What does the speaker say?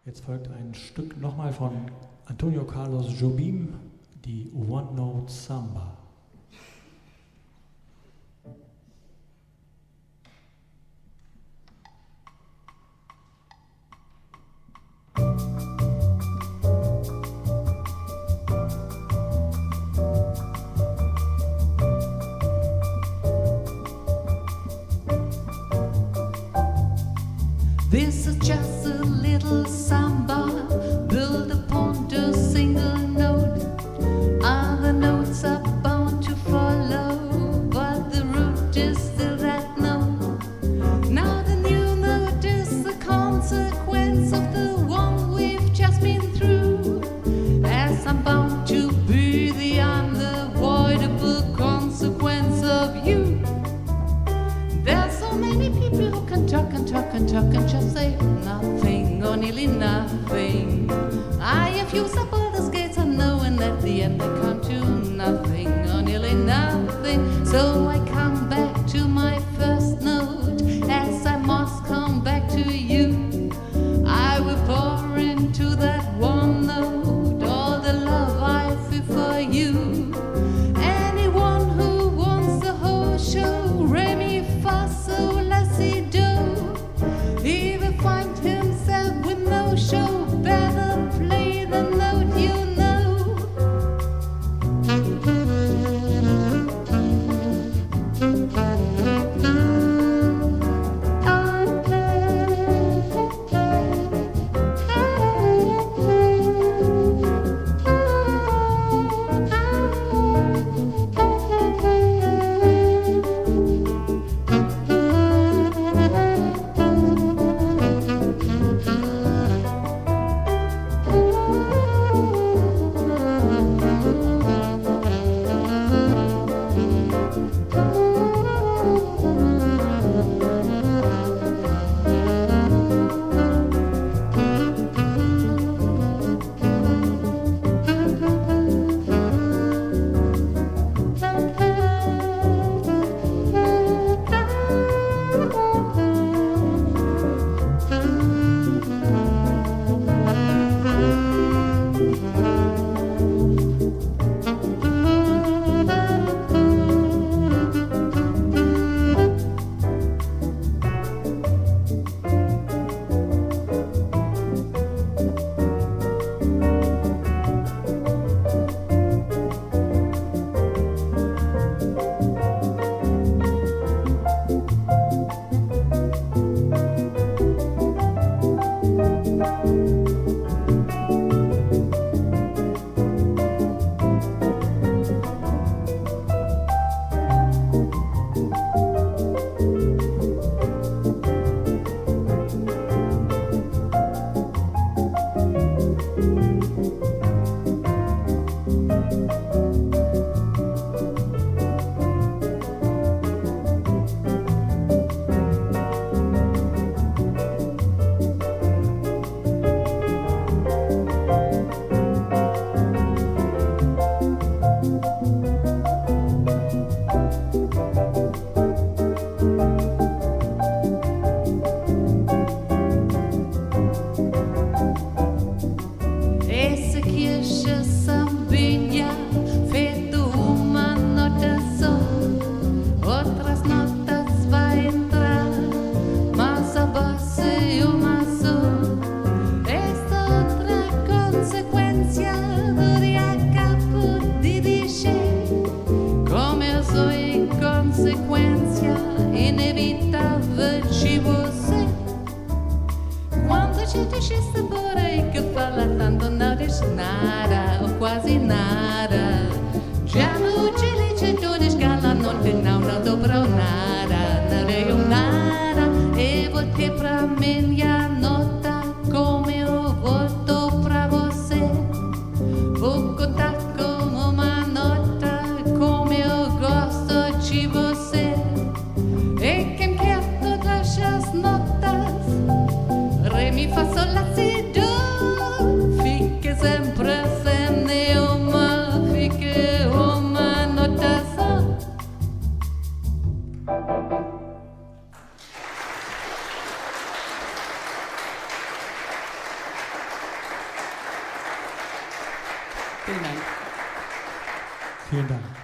Jetzt folgt ein Stück nochmal von Antonio Carlos Jobim, die One Note Samba. This is just a little samba built upon a single note. Other notes are bound to follow, but the root is still that note. Now the new note is the consequence of the one we've just been through. As I'm bound to be the unavoidable consequence of you. There's so many people who can talk and talk and talk and just say nothing or nearly nothing. I have used up all the skates I know, and at the end they come to nothing or nearly nothing. So I come back to my first note, as I must come back to you. I will pour into that one note all the love I feel for you. Anyone who wants the whole show, re mi fa sol la si do, he will find himself with no show. Better play the note you know. Vielen Dank. Vielen Dank.